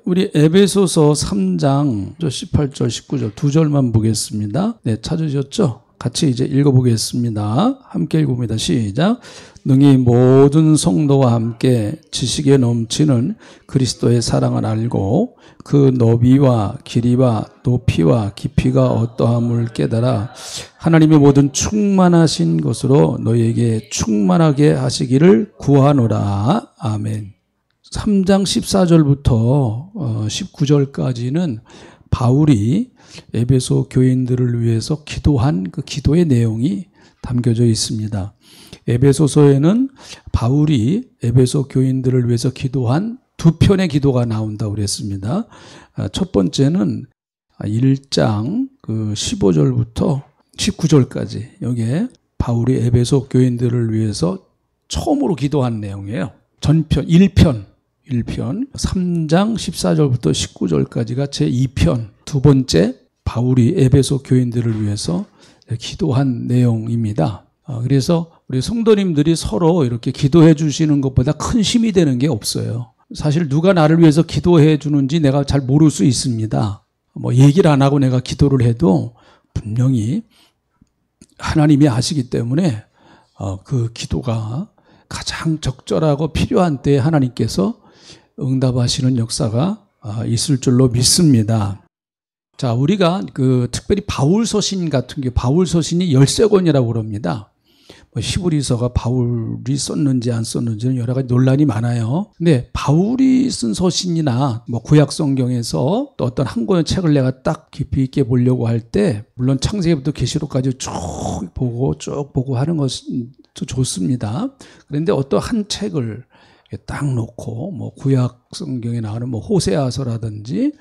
우리 에베소서 3장 18절, 19절 두 절만 보겠습니다. 네, 찾으셨죠? 같이 이제 읽어보겠습니다. 함께 읽어봅니다. 시작. 능히 모든 성도와 함께 지식에 넘치는 그리스도의 사랑을 알고 그 너비와 길이와 높이와 깊이가 어떠함을 깨달아 하나님의 모든 충만하신 것으로 너희에게 충만하게 하시기를 구하노라. 아멘. 3장 14절부터 19절까지는 바울이 에베소 교인들을 위해서 기도한 그 기도의 내용이 담겨져 있습니다. 에베소서에는 바울이 에베소 교인들을 위해서 기도한 두 편의 기도가 나온다고 그랬습니다. 첫 번째는 1장 15절부터 19절까지 여기에 바울이 에베소 교인들을 위해서 처음으로 기도한 내용이에요. 전편 1편 3장 14절부터 19절까지가 제2편 두 번째 바울이 에베소 교인들을 위해서 기도한 내용입니다. 그래서 우리 성도님들이 서로 이렇게 기도해 주시는 것보다 큰 힘이 되는 게 없어요. 사실 누가 나를 위해서 기도해 주는지 내가 잘 모를 수 있습니다. 얘기를 안 하고 내가 기도를 해도 분명히 하나님이 아시기 때문에 그 기도가 가장 적절하고 필요한 때에 하나님께서 응답하시는 역사가 있을 줄로 믿습니다. 자, 우리가 특별히 바울 서신 같은 게 바울 서신이 13권이라고 그럽니다. 히브리서가 바울이 썼는지 안 썼는지는 여러 가지 논란이 많아요. 근데 바울이 쓴 서신이나 구약 성경에서 또 어떤 한 권의 책을 내가 딱 깊이 있게 보려고 할 때 물론 창세기부터 계시록까지 쭉 보고 하는 것도 좋습니다. 그런데 어떤 한 책을 딱 놓고 구약 성경에 나오는 호세아서라든지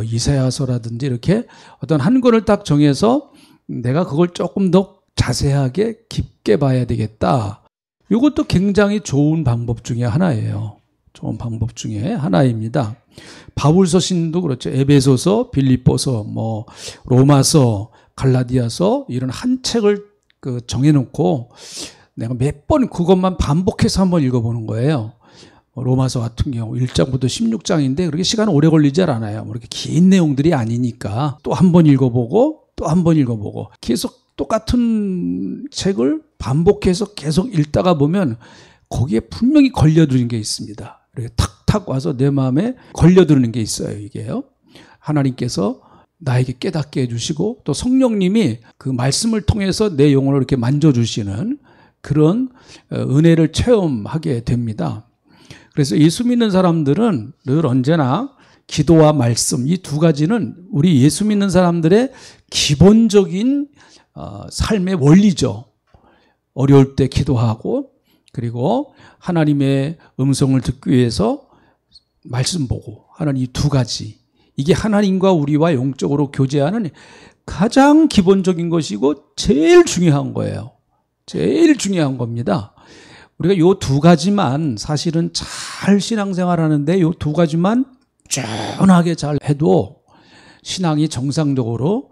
이사야서라든지 이렇게 어떤 한 권을 딱 정해서 내가 그걸 조금 더 자세하게 깊게 봐야 되겠다. 이것도 굉장히 좋은 방법 중에 하나예요. 좋은 방법 중에 하나입니다. 바울 서신도 그렇죠. 에베소서, 빌립보서, 로마서, 갈라디아서 이런 한 책을 정해놓고 내가 몇 번 그것만 반복해서 한번 읽어보는 거예요. 로마서 같은 경우 1장부터 16장인데 그렇게 시간 오래 걸리지 않아요. 그렇게 긴 내용들이 아니니까 또 한 번 읽어보고 또 한 번 읽어보고 계속 똑같은 책을 반복해서 계속 읽다가 보면 거기에 분명히 걸려드는 게 있습니다. 이렇게 탁탁 와서 내 마음에 걸려드는 게 있어요. 이게요. 하나님께서 나에게 깨닫게 해주시고 또 성령님이 그 말씀을 통해서 내 영혼을 이렇게 만져주시는 그런 은혜를 체험하게 됩니다. 그래서 예수 믿는 사람들은 늘 언제나 기도와 말씀 이 두 가지는 우리 예수 믿는 사람들의 기본적인 삶의 원리죠. 어려울 때 기도하고 그리고 하나님의 음성을 듣기 위해서 말씀 보고 하는 이 두 가지 이게 하나님과 우리와 영적으로 교제하는 가장 기본적인 것이고 제일 중요한 거예요. 제일 중요한 겁니다. 우리가 요 두 가지만 사실은 잘 신앙생활하는데 요 두 가지만 쫀하게 잘 해도 신앙이 정상적으로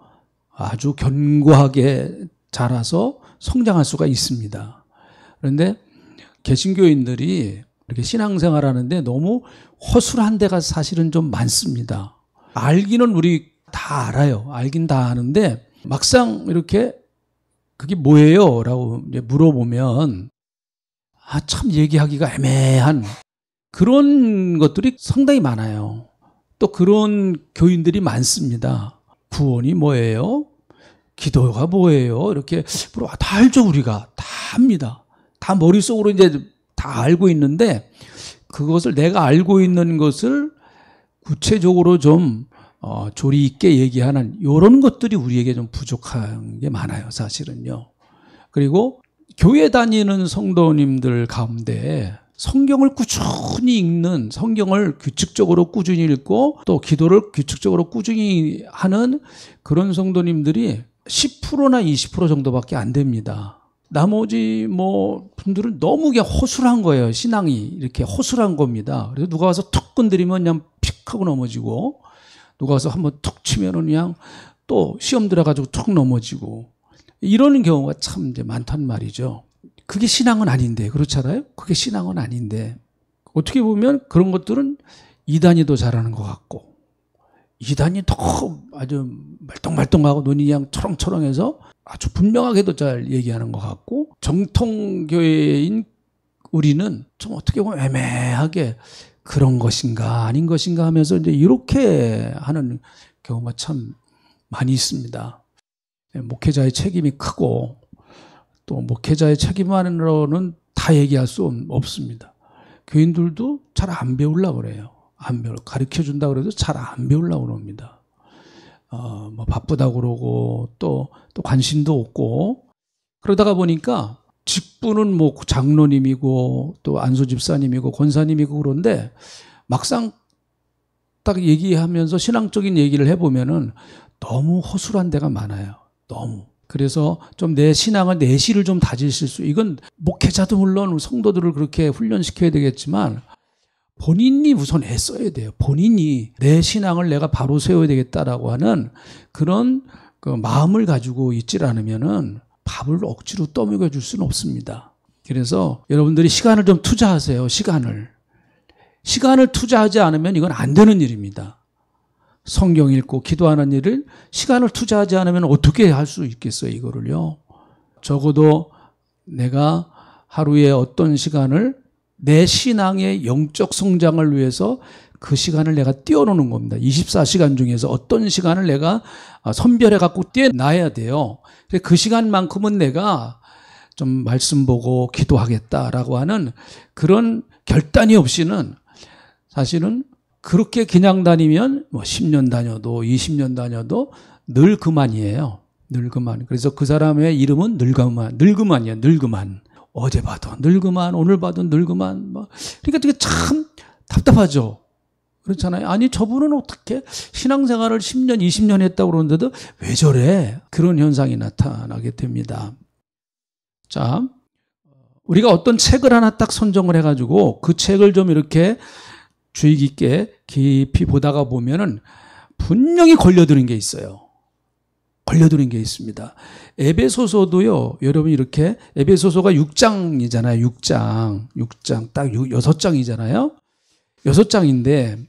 아주 견고하게 자라서 성장할 수가 있습니다. 그런데 개신교인들이 이렇게 신앙생활하는데 너무 허술한 데가 사실은 좀 많습니다. 알기는 우리 다 알아요. 알긴 다 아는데 막상 이렇게 그게 뭐예요? 라고 이제 물어보면 참 얘기하기가 애매한 그런 것들이 상당히 많아요. 또 그런 교인들이 많습니다. 구원이 뭐예요? 기도가 뭐예요? 이렇게 다 알죠, 우리가. 다 합니다. 다 머릿속으로 이제 다 알고 있는데 그것을 내가 알고 있는 것을 구체적으로 좀 조리 있게 얘기하는 이런 것들이 우리에게 좀 부족한 게 많아요, 사실은요. 그리고 교회 다니는 성도님들 가운데 성경을 꾸준히 읽는 성경을 규칙적으로 꾸준히 읽고 또 기도를 규칙적으로 꾸준히 하는 그런 성도님들이 10%나 20% 정도밖에 안 됩니다. 나머지 분들은 너무 그냥 허술한 거예요. 신앙이 이렇게 허술한 겁니다. 그래서 누가 와서 툭 건드리면 그냥 픽 하고 넘어지고 누가 와서 한번 툭 치면은 그냥 또 시험 들어가지고 툭 넘어지고 이러는 경우가 참 이제 많단 말이죠. 그게 신앙은 아닌데, 그렇잖아요? 그게 신앙은 아닌데. 어떻게 보면 그런 것들은 이단이 더 잘하는 것 같고, 이단이 더 아주 말똥말똥하고 눈이 그냥 초롱초롱해서 아주 분명하게도 잘 얘기하는 것 같고, 정통교회인 우리는 좀 어떻게 보면 애매하게 그런 것인가 아닌 것인가 하면서 이제 이렇게 하는 경우가 참 많이 있습니다. 목회자의 책임이 크고, 또 목회자의 책임만으로는 다 얘기할 수 없습니다. 교인들도 잘 안 배우려고 그래요. 가르쳐 준다 그래도 잘 안 배우려고 그럽니다. 뭐 바쁘다고 그러고, 또 관심도 없고, 그러다가 보니까 직분은 뭐 장로님이고, 또 안수 집사님이고, 권사님이고 그런데 막상 딱 얘기하면서 신앙적인 얘기를 해보면은 너무 허술한 데가 많아요. 너무. 그래서 좀 내 신앙을, 내실을 좀 다지실 수, 이건 목회자도 물론 성도들을 그렇게 훈련시켜야 되겠지만 본인이 우선 애써야 돼요. 본인이 내 신앙을 내가 바로 세워야 되겠다라고 하는 그런 그 마음을 가지고 있질 않으면은 밥을 억지로 떠먹여 줄 수는 없습니다. 그래서 여러분들이 시간을 좀 투자하세요. 시간을 투자하지 않으면 이건 안 되는 일입니다. 성경 읽고 기도하는 일을 시간을 투자하지 않으면 어떻게 할 수 있겠어요, 이거를요. 적어도 내가 하루에 어떤 시간을 내 신앙의 영적 성장을 위해서 그 시간을 내가 띄워놓는 겁니다. 24시간 중에서 어떤 시간을 내가 선별해 갖고 떼어놔야 돼요. 그 시간만큼은 내가 좀 말씀 보고 기도하겠다라고 하는 그런 결단이 없이는 사실은 그렇게 그냥 다니면 뭐 10년 다녀도 20년 다녀도 늘 그만이에요. 늘 그만. 그래서 그 사람의 이름은 늙그만이에요. 늙그만. 어제 봐도 늙그만, 오늘 봐도 늙그만. 그러니까 되게 참 답답하죠. 그렇잖아요. 아니 저분은 어떻게 신앙생활을 10년, 20년 했다고 그러는데도 왜 저래? 그런 현상이 나타나게 됩니다. 자, 우리가 어떤 책을 하나 딱 선정을 해가지고 그 책을 좀 이렇게 주의 깊게 깊이 보다가 보면은 분명히 걸려드는 게 있어요. 걸려드는 게 있습니다. 에베소서도요, 여러분 이렇게 에베소서가 6장이잖아요. 6장. 딱 6장이잖아요. 6장인데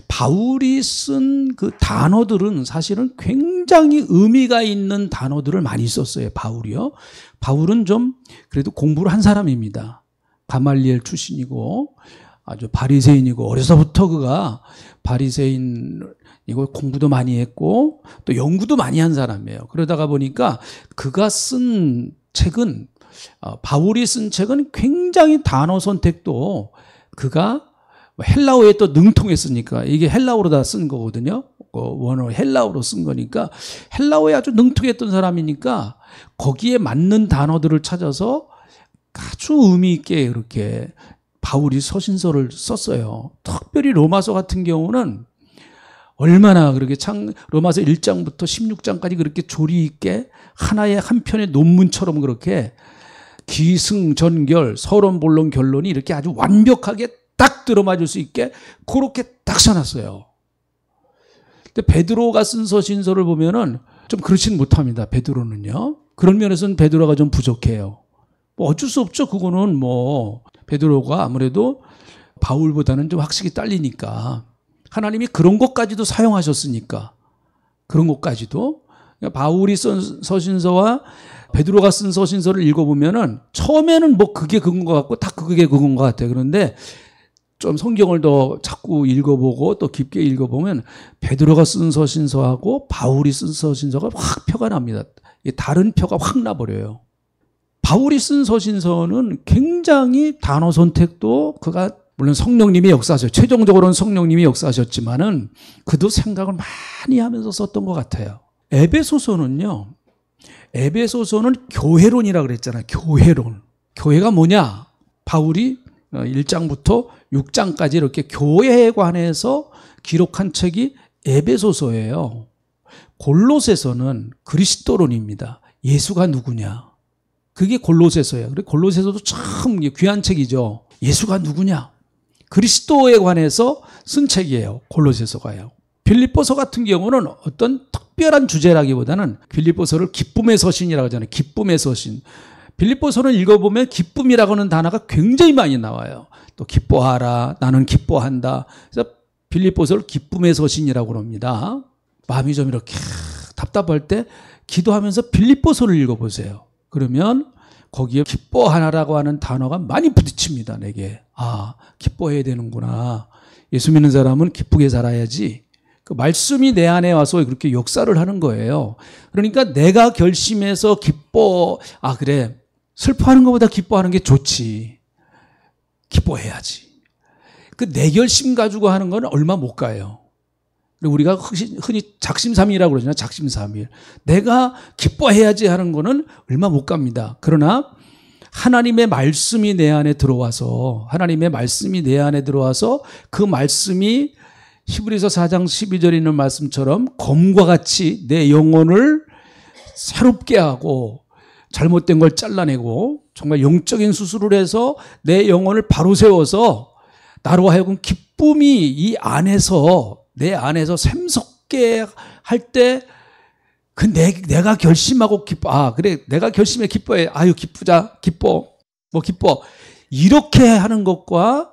바울이 쓴 그 단어들은 사실은 굉장히 의미가 있는 단어들을 많이 썼어요. 바울이요. 바울은 좀 그래도 공부를 한 사람입니다. 가말리엘 출신이고 아주 바리새인이고 어려서부터 그가 바리새인이고 공부도 많이 했고 또 연구도 많이 한 사람이에요. 그러다가 보니까 그가 쓴 책은 바울이 쓴 책은 굉장히 단어 선택도 그가 헬라어에 또 능통했으니까 이게 헬라어로 다 쓴 거거든요. 원어 헬라어로 쓴 거니까 헬라어에 아주 능통했던 사람이니까 거기에 맞는 단어들을 찾아서 아주 의미 있게 그렇게 바울이 서신서를 썼어요. 특별히 로마서 같은 경우는 얼마나 그렇게 로마서 1장부터 16장까지 그렇게 조리 있게 하나의 한 편의 논문처럼 그렇게 기승전결, 서론, 본론, 결론이 이렇게 아주 완벽하게 딱 들어맞을 수 있게 그렇게 딱 써놨어요. 근데 베드로가 쓴 서신서를 보면은 좀 그렇진 못합니다. 베드로는요. 그런 면에서는 베드로가 좀 부족해요. 뭐 어쩔 수 없죠. 그거는 뭐 베드로가 아무래도 바울보다는 좀 학식이 딸리니까 하나님이 그런 것까지도 사용하셨으니까 그런 것까지도 그러니까 바울이 쓴 서신서와 베드로가 쓴 서신서를 읽어보면은 처음에는 뭐 그게 그건 것 같고 다 그게 그건 것 같아요. 그런데 좀 성경을 더 자꾸 읽어보고 또 깊게 읽어보면 베드로가 쓴 서신서하고 바울이 쓴 서신서가 확 표가 납니다. 다른 표가 확 나버려요. 바울이 쓴 서신서는 굉장히 단어 선택도 그가 물론 성령님이 역사하셨죠. 최종적으로는 성령님이 역사하셨지만은 그도 생각을 많이 하면서 썼던 것 같아요. 에베소서는요. 에베소서는 교회론이라고 그랬잖아요. 교회론. 교회가 뭐냐? 바울이 1장부터 6장까지 이렇게 교회에 관해서 기록한 책이 에베소서예요. 골로새서는 그리스도론입니다. 예수가 누구냐? 그게 골로새서예요. 그리고 골로새서도 참 귀한 책이죠. 예수가 누구냐? 그리스도에 관해서 쓴 책이에요. 골로새서가요. 빌립보서 같은 경우는 어떤 특별한 주제라기보다는 빌립보서를 기쁨의 서신이라고 하잖아요. 기쁨의 서신. 빌립보서를 읽어보면 기쁨이라고 하는 단어가 굉장히 많이 나와요. 또 기뻐하라, 나는 기뻐한다. 그래서 빌립보서를 기쁨의 서신이라고 그럽니다. 마음이 좀 이렇게 답답할 때 기도하면서 빌립보서를 읽어보세요. 그러면 거기에 기뻐하라고 하는 단어가 많이 부딪힙니다. 내게. 아, 기뻐해야 되는구나. 예수 믿는 사람은 기쁘게 살아야지. 그 말씀이 내 안에 와서 그렇게 역사를 하는 거예요. 그러니까 내가 결심해서 아, 그래. 슬퍼하는 것보다 기뻐하는 게 좋지. 기뻐해야지. 그 내 결심 가지고 하는 건 얼마 못 가요. 우리가 흔히 작심삼일이라고 그러잖아요. 작심삼일. 내가 기뻐해야지 하는 거는 얼마 못 갑니다. 그러나 하나님의 말씀이 내 안에 들어와서 그 말씀이 히브리서 4장 12절에 있는 말씀처럼 검과 같이 내 영혼을 새롭게 하고 잘못된 걸 잘라내고 정말 영적인 수술을 해서 내 영혼을 바로 세워서 나로 하여금 기쁨이 이 안에서 내 안에서 샘솟게 할 때 그 내가 결심하고 기뻐. 아, 그래. 내가 결심해 기뻐해. 아유, 기쁘자. 기뻐. 기뻐. 이렇게 하는 것과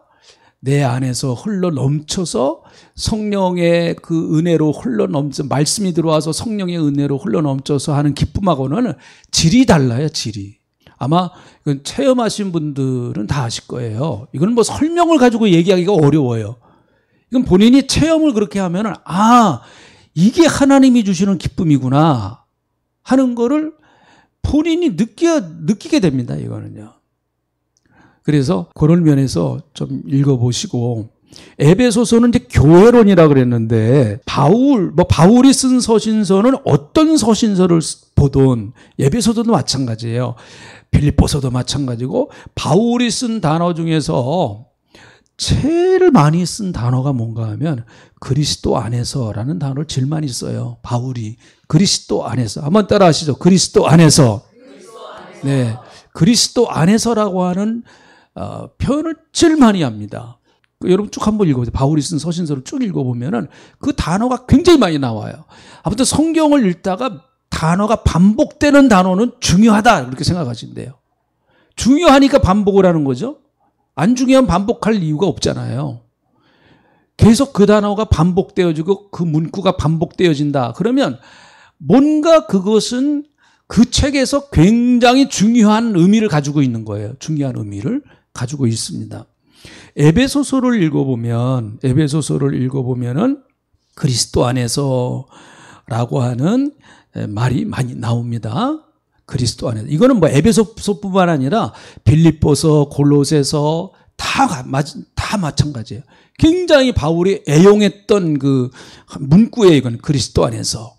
내 안에서 흘러 넘쳐서 성령의 그 은혜로 흘러 넘쳐 말씀이 들어와서 성령의 은혜로 흘러 넘쳐서 하는 기쁨하고는 질이 달라요, 질이. 아마 이건 체험하신 분들은 다 아실 거예요. 이건 뭐 설명을 가지고 얘기하기가 어려워요. 이건 본인이 체험을 그렇게 하면은, 아, 이게 하나님이 주시는 기쁨이구나 하는 거를 본인이 느끼게 됩니다, 이거는요. 그래서 그런 면에서 좀 읽어보시고, 에베소서는 이제 교회론이라 그랬는데, 바울이 쓴 서신서는 어떤 서신서를 보든, 에베소서도 마찬가지예요. 빌립보서도 마찬가지고, 바울이 쓴 단어 중에서 제일 많이 쓴 단어가 뭔가 하면 그리스도 안에서라는 단어를 제일 많이 써요. 바울이 그리스도 안에서. 한번 따라 하시죠. 그리스도 안에서. 네, 그리스도 안에서라고 하는 표현을 제일 많이 합니다. 여러분 쭉 한번 읽어보세요. 바울이 쓴 서신서를 쭉 읽어보면은 그 단어가 굉장히 많이 나와요. 아무튼 성경을 읽다가 단어가 반복되는 단어는 중요하다 그렇게 생각하신대요. 중요하니까 반복을 하는 거죠. 안 중요하면 반복할 이유가 없잖아요. 계속 그 단어가 반복되어지고 그 문구가 반복되어진다. 그러면 뭔가 그것은 그 책에서 굉장히 중요한 의미를 가지고 있는 거예요. 중요한 의미를 가지고 있습니다. 에베소서를 읽어보면은 그리스도 안에서라고 하는 말이 많이 나옵니다. 그리스도 안에서. 이거는 뭐 에베소서뿐만 아니라 빌립보서, 골로새서 다 마찬가지예요. 굉장히 바울이 애용했던 그 문구예요. 이건 그리스도 안에서.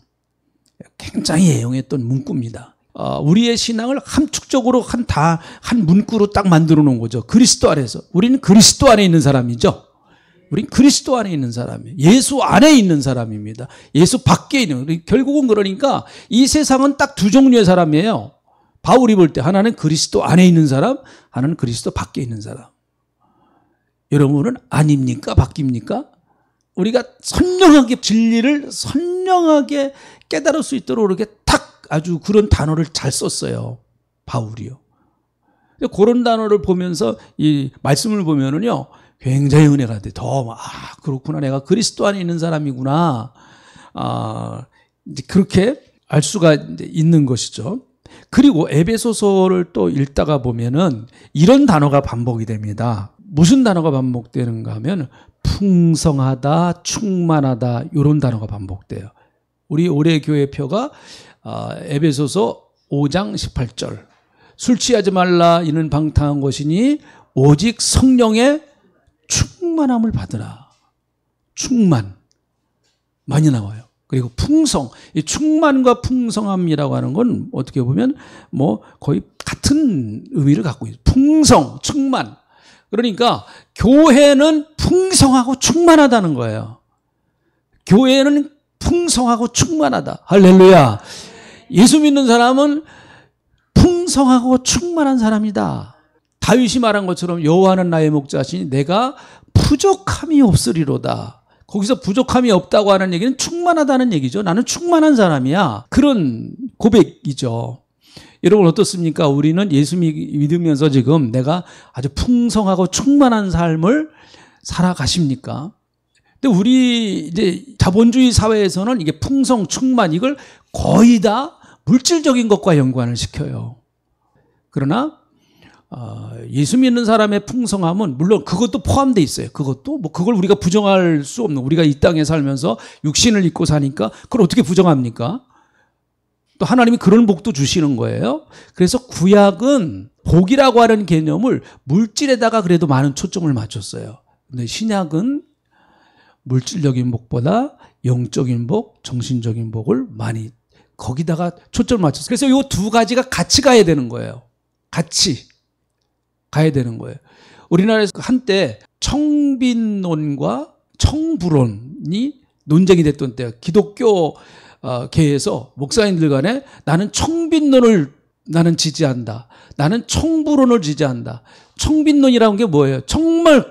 굉장히 애용했던 문구입니다. 우리의 신앙을 함축적으로 한 문구로 딱 만들어 놓은 거죠. 그리스도 안에서. 우리는 그리스도 안에 있는 사람이죠. 우린 그리스도 안에 있는 사람이에요. 예수 안에 있는 사람입니다. 예수 밖에 있는. 결국은 그러니까 이 세상은 딱 두 종류의 사람이에요. 바울이 볼 때 하나는 그리스도 안에 있는 사람, 하나는 그리스도 밖에 있는 사람. 여러분은 아닙니까? 바뀝니까? 우리가 선명하게 진리를 선명하게 깨달을 수 있도록 이렇게 탁 아주 그런 단어를 잘 썼어요. 바울이요. 그런 단어를 보면서 이 말씀을 보면은요. 굉장히 은혜가 돼. 그렇구나. 내가 그리스도 안에 있는 사람이구나. 이제 그렇게 알 수가 이제 있는 것이죠. 그리고 에베소서를 또 읽다가 보면은 이런 단어가 반복이 됩니다. 무슨 단어가 반복되는가 하면 풍성하다, 충만하다 이런 단어가 반복돼요. 우리 올해 교회표가 에베소서 5장 18절. 술 취하지 말라 이는 방탕한 것이니 오직 성령의 충만함을 받으라. 충만. 많이 나와요. 그리고 풍성. 이 충만과 풍성함이라고 하는 건 어떻게 보면 뭐 거의 같은 의미를 갖고 있어요. 풍성, 충만. 그러니까 교회는 풍성하고 충만하다는 거예요. 교회는 풍성하고 충만하다. 할렐루야. 예수 믿는 사람은 풍성하고 충만한 사람이다. 다윗이 말한 것처럼 여호와는 나의 목자시니 내가 부족함이 없으리로다. 거기서 부족함이 없다고 하는 얘기는 충만하다는 얘기죠. 나는 충만한 사람이야. 그런 고백이죠. 여러분 어떻습니까? 우리는 예수 믿으면서 지금 내가 아주 풍성하고 충만한 삶을 살아가십니까? 근데 우리 이제 자본주의 사회에서는 이게 풍성, 충만 이걸 거의 다 물질적인 것과 연관을 시켜요. 그러나 예수 믿는 사람의 풍성함은 물론 그것도 포함되어 있어요. 그것도 뭐 그걸 우리가 부정할 수 없는, 우리가 이 땅에 살면서 육신을 입고 사니까 그걸 어떻게 부정합니까? 또 하나님이 그런 복도 주시는 거예요. 그래서 구약은 복이라고 하는 개념을 물질에다가 그래도 많은 초점을 맞췄어요. 근데 신약은 물질적인 복보다 영적인 복, 정신적인 복을 많이 거기다가 초점을 맞췄어요. 그래서 이 두 가지가 같이 가야 되는 거예요. 같이 가야 되는 거예요. 우리나라에서 한때 청빈론과 청부론이 논쟁이 됐던 때요. 기독교 계에서 목사님들 간에 나는 청빈론을 나는 지지한다. 나는 청부론을 지지한다. 청빈론이라는 게 뭐예요? 정말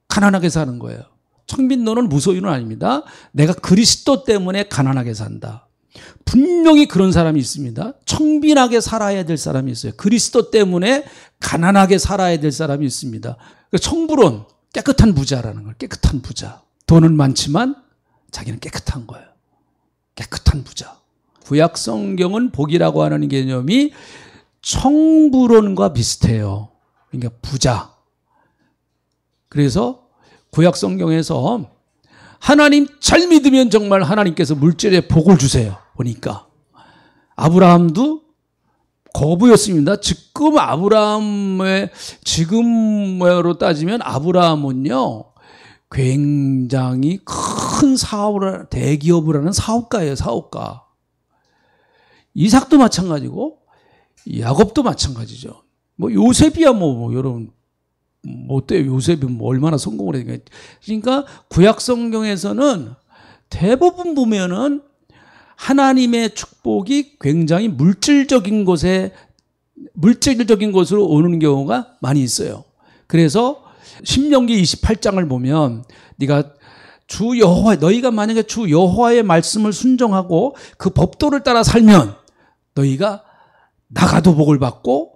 가난하게 사는 거예요. 청빈론은 무소유는 아닙니다. 내가 그리스도 때문에 가난하게 산다. 분명히 그런 사람이 있습니다. 청빈하게 살아야 될 사람이 있어요. 그리스도 때문에 가난하게 살아야 될 사람이 있습니다. 청부론, 깨끗한 부자라는 거예요. 깨끗한 부자. 돈은 많지만 자기는 깨끗한 거예요. 깨끗한 부자. 구약 성경은 복이라고 하는 개념이 청부론과 비슷해요. 그러니까 부자. 그래서 구약 성경에서 하나님 잘 믿으면 정말 하나님께서 물질의 복을 주세요. 보니까 아브라함도 거부였습니다. 지금으로 따지면 아브라함은요 굉장히 큰 사업을, 대기업을 하는 사업가예요. 사업가. 이삭도 마찬가지고 야곱도 마찬가지죠. 뭐 요셉이야 여러분 어때요? 요셉이 얼마나 성공을 했냐. 그러니까 구약 성경에서는 대부분 보면은 하나님의 축복이 굉장히 물질적인 것으로 오는 경우가 많이 있어요. 그래서 신명기 28장을 보면 너희가 만약에 주 여호와의 말씀을 순종하고 그 법도를 따라 살면 너희가 나가도 복을 받고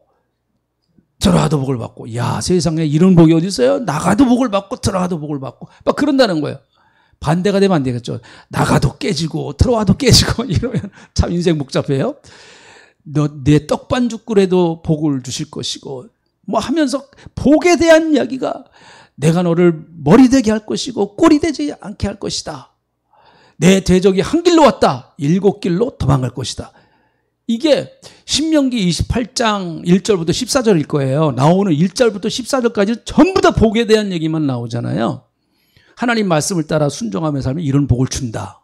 들어가도 복을 받고. 야, 세상에 이런 복이 어디 있어요? 나가도 복을 받고 들어가도 복을 받고 막 그런다는 거예요. 반대가 되면 안 되겠죠. 나가도 깨지고 들어와도 깨지고 이러면 참 인생 복잡해요. 내 떡반죽꿀에도 복을 주실 것이고 뭐 하면서 복에 대한 이야기가 내가 너를 머리 되게 할 것이고 꼬리 되지 않게 할 것이다. 내 대적이 한 길로 왔다. 7길로 도망갈 것이다. 이게 신명기 28장 1절부터 14절일 거예요. 나오는 1절부터 14절까지 전부 다 복에 대한 얘기만 나오잖아요. 하나님 말씀을 따라 순종하며 살면 이런 복을 준다.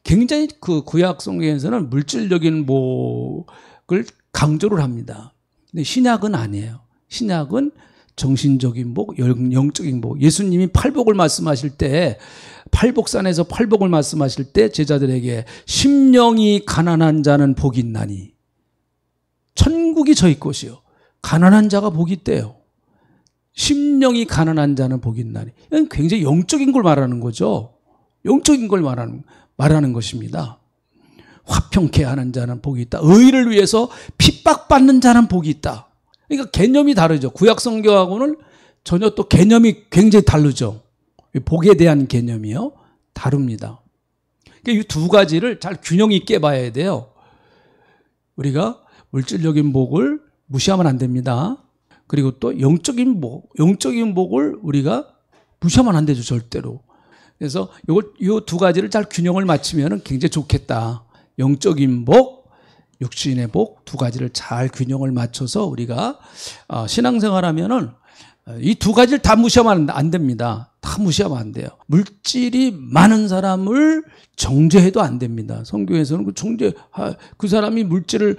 굉장히 그 구약 성경에서는 물질적인 복을 강조를 합니다. 근데 신약은 아니에요. 신약은 정신적인 복, 영적인 복. 예수님이 팔복을 말씀하실 때, 팔복산에서 팔복을 말씀하실 때 제자들에게 심령이 가난한 자는 복이 있나니 천국이 저희 것이요 가난한 자가 복이 있대요. 심령이 가난한 자는 복이 있나니. 이건 굉장히 영적인 걸 말하는 거죠. 영적인 걸 말하는 것입니다. 화평케 하는 자는 복이 있다. 의를 위해서 핍박받는 자는 복이 있다. 그러니까 개념이 다르죠. 구약 성경하고는 전혀 또 개념이 굉장히 다르죠. 복에 대한 개념이요. 다릅니다. 그러니까 이 두 가지를 잘 균형 있게 봐야 돼요. 우리가 물질적인 복을 무시하면 안 됩니다. 그리고 또 영적인 복을 우리가 무시하면 안 되죠. 절대로. 그래서 이 두 가지를 잘 균형을 맞추면 굉장히 좋겠다. 영적인 복, 육신의 복 두 가지를 잘 균형을 맞춰서 우리가 신앙생활하면은 이 두 가지를 다 무시하면 안 됩니다. 다 무시하면 안 돼요. 물질이 많은 사람을 정죄해도 안 됩니다. 성경에서는 그 사람이 물질을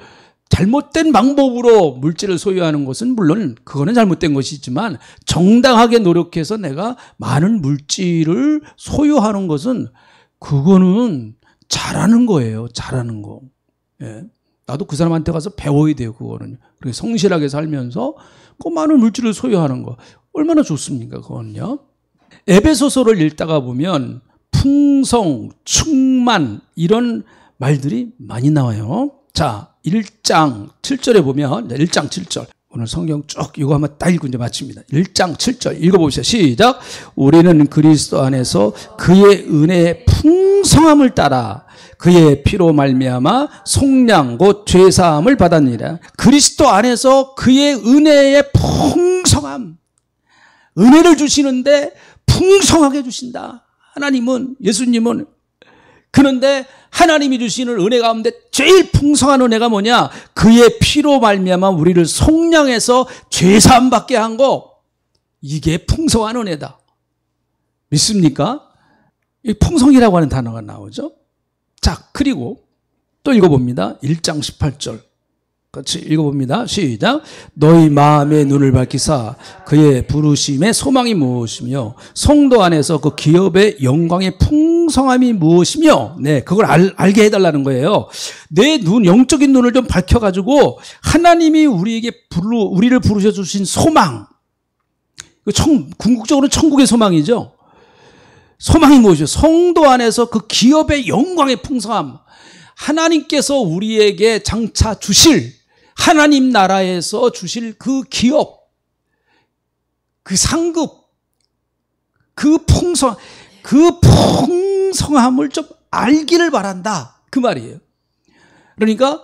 잘못된 방법으로 물질을 소유하는 것은 물론 그거는 잘못된 것이지만 정당하게 노력해서 내가 많은 물질을 소유하는 것은 그거는 잘하는 거예요. 잘하는 거. 예. 나도 그 사람한테 가서 배워야 돼요. 그거는. 그렇게 성실하게 살면서 그 많은 물질을 소유하는 거 얼마나 좋습니까? 그거는요. 에베소서를 읽다가 보면 풍성, 충만 이런 말들이 많이 나와요. 자, 1장 7절에 보면 1장 7절 오늘 성경 쭉 이거 한번 딱 읽고 이제 마칩니다. 1장 7절 읽어봅시다. 시작. 우리는 그리스도 안에서 그의 은혜의 풍성함을 따라 그의 피로 말미암아 속량 곧 죄사함을 받았느니라. 그리스도 안에서 그의 은혜의 풍성함, 은혜를 주시는데 풍성하게 주신다. 하나님은, 예수님은. 그런데 하나님이 주시는 은혜 가운데 제일 풍성한 은혜가 뭐냐? 그의 피로 말미암아 우리를 속량해서 죄사함 받게 한 거. 이게 풍성한 은혜다. 믿습니까? 이 풍성이라고 하는 단어가 나오죠. 자, 그리고 또 읽어봅니다. 1장 18절 같이 읽어봅니다. 시작. 너희 마음의 눈을 밝히사 그의 부르심의 소망이 무엇이며 성도 안에서 그 기업의 영광의 풍성함이 무엇이며, 네, 그걸 알게 해달라는 거예요. 내 눈, 영적인 눈을 좀 밝혀가지고 하나님이 우리를 부르셔 주신 소망, 궁극적으로는 천국의 소망이죠. 소망이 무엇이죠? 성도 안에서 그 기업의 영광의 풍성함, 하나님께서 우리에게 장차 주실, 하나님 나라에서 주실 그 기업, 그 상급, 그 풍성함을 좀 알기를 바란다. 그 말이에요. 그러니까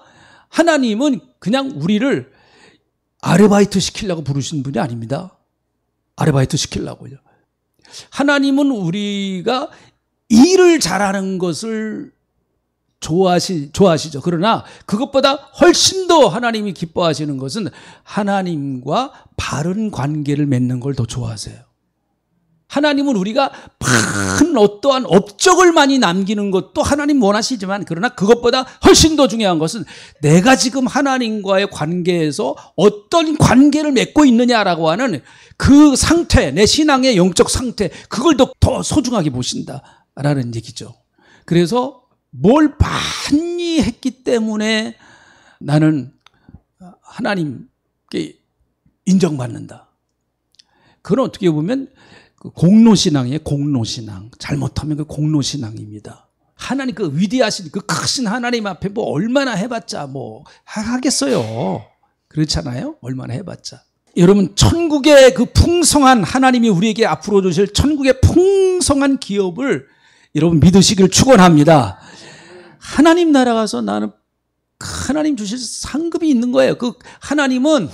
하나님은 그냥 우리를 아르바이트 시키려고 부르신 분이 아닙니다. 아르바이트 시키려고요. 하나님은 우리가 일을 잘하는 것을 좋아하시죠. 그러나 그것보다 훨씬 더 하나님이 기뻐하시는 것은 하나님과 바른 관계를 맺는 걸 더 좋아하세요. 하나님은 우리가 큰 어떠한 업적을 많이 남기는 것도 하나님 원하시지만, 그러나 그것보다 훨씬 더 중요한 것은 내가 지금 하나님과의 관계에서 어떤 관계를 맺고 있느냐라고 하는 그 상태, 내 신앙의 영적 상태, 그걸 더 소중하게 보신다라는 얘기죠. 그래서 뭘 많이 했기 때문에 나는 하나님께 인정받는다. 그건 어떻게 보면 공로신앙이에요. 공로신앙. 잘못하면 그 공로신앙입니다. 하나님, 그 위대하신 그 크신 하나님 앞에 뭐 얼마나 해봤자 뭐 하겠어요. 그렇잖아요. 얼마나 해봤자. 여러분, 천국의 그 풍성한, 하나님이 우리에게 앞으로 주실 천국의 풍성한 기업을 여러분 믿으시길 축원합니다. 하나님 나라 가서 나는 하나님 주실 상급이 있는 거예요. 그 하나님은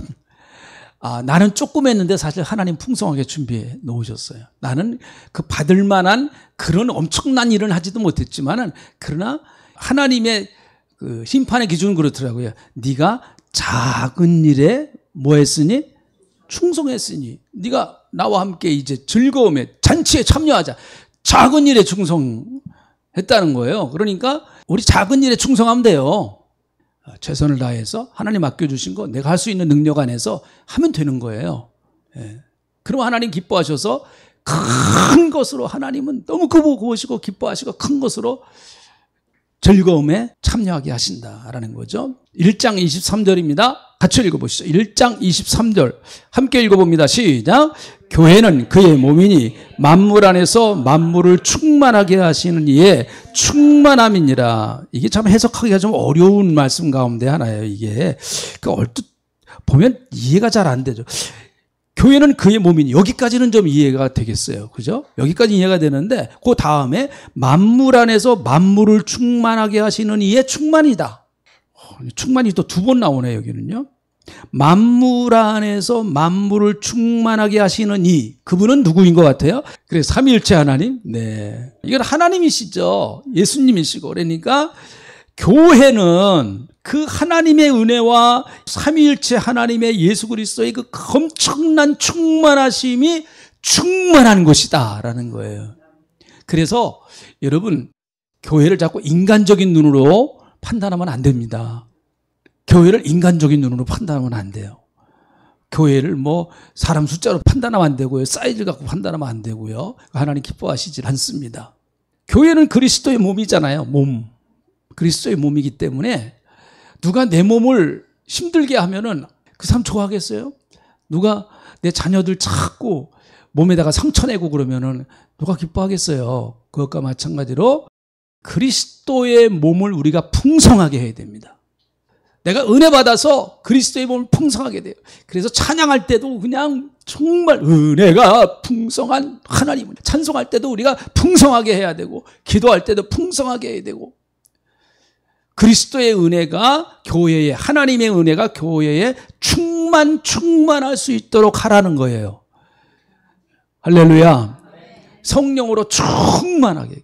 나는 조금 했는데 사실 하나님 풍성하게 준비해 놓으셨어요. 나는 그 받을 만한 그런 엄청난 일은 하지도 못했지만은, 그러나 하나님의 그 심판의 기준은 그렇더라고요. 네가 작은 일에 뭐 했으니? 충성했으니 네가 나와 함께 이제 즐거움에 잔치에 참여하자. 작은 일에 충성했다는 거예요. 그러니까 우리 작은 일에 충성하면 돼요. 최선을 다해서 하나님 맡겨주신 거 내가 할 수 있는 능력 안에서 하면 되는 거예요. 그럼 하나님 기뻐하셔서 큰 것으로, 하나님은 너무 그보시고 기뻐하시고 큰 것으로 즐거움에 참여하게 하신다라는 거죠. 1장 23절입니다. 같이 읽어보시죠. 1장 23절 함께 읽어봅니다. 시작. 교회는 그의 몸이니 만물 안에서 만물을 충만하게 하시는 이의 충만함이니라. 이게 참 해석하기가 좀 어려운 말씀 가운데 하나예요. 이게 얼뜻 보면 이해가 잘 안 되죠. 교회는 그의 몸이니, 여기까지는 좀 이해가 되겠어요. 그죠? 여기까지 이해가 되는데 그 다음에 만물 안에서 만물을 충만하게 하시는 이의 충만이다. 충만이 또 두 번 나오네요. 여기는요. 만물 안에서 만물을 충만하게 하시는 이, 그분은 누구인 것 같아요? 그래, 삼위일체 하나님. 네, 이건 하나님이시죠. 예수님이시고. 그러니까 교회는 그 하나님의 은혜와 삼위일체 하나님의 예수 그리스도의 그 엄청난 충만하심이 충만한 것이다라는 거예요. 그래서 여러분, 교회를 자꾸 인간적인 눈으로 판단하면 안 됩니다. 교회를 인간적인 눈으로 판단하면 안 돼요. 교회를 뭐 사람 숫자로 판단하면 안 되고요. 사이즈를 갖고 판단하면 안 되고요. 하나님 기뻐하시질 않습니다. 교회는 그리스도의 몸이잖아요. 몸. 그리스도의 몸이기 때문에 누가 내 몸을 힘들게 하면은 그 사람 좋아하겠어요? 누가 내 자녀들 자꾸 몸에다가 상처 내고 그러면은 누가 기뻐하겠어요? 그것과 마찬가지로 그리스도의 몸을 우리가 풍성하게 해야 됩니다. 내가 은혜 받아서 그리스도의 몸을 풍성하게 돼요. 그래서 찬양할 때도 그냥 정말 은혜가 풍성한 하나님을 찬송할 때도 우리가 풍성하게 해야 되고, 기도할 때도 풍성하게 해야 되고, 그리스도의 은혜가 교회에, 하나님의 은혜가 교회에 충만할 수 있도록 하라는 거예요. 할렐루야. 성령으로 충만하게,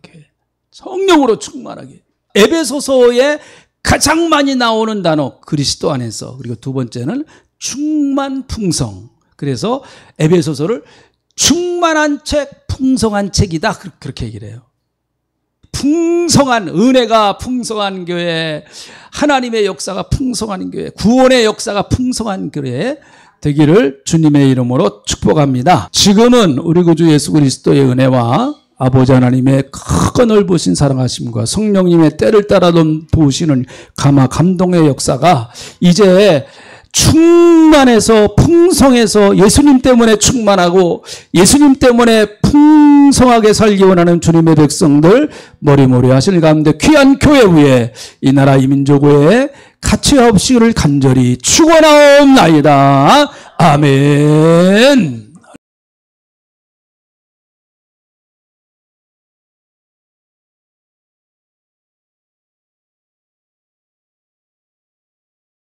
성령으로 충만하게. 에베소서에 가장 많이 나오는 단어 그리스도 안에서, 그리고 두 번째는 충만 풍성. 그래서 에베소서를 충만한 책, 풍성한 책이다, 그렇게 얘기를 해요. 풍성한 은혜가 풍성한 교회, 하나님의 역사가 풍성한 교회, 구원의 역사가 풍성한 교회 되기를 주님의 이름으로 축복합니다. 지금은 우리 구주 예수 그리스도의 은혜와 아버지 하나님의 크고 넓으신 사랑하심과 성령님의 때를 따라 도우시는 감동의 역사가 이제 충만해서, 풍성해서, 예수님 때문에 충만하고 예수님 때문에 풍성하게 살기 원하는 주님의 백성들 머리머리 하실 가운데 귀한 교회 위에, 이 나라 이 민족 위에 가치 없이를 간절히 축원하옵나이다. 아멘.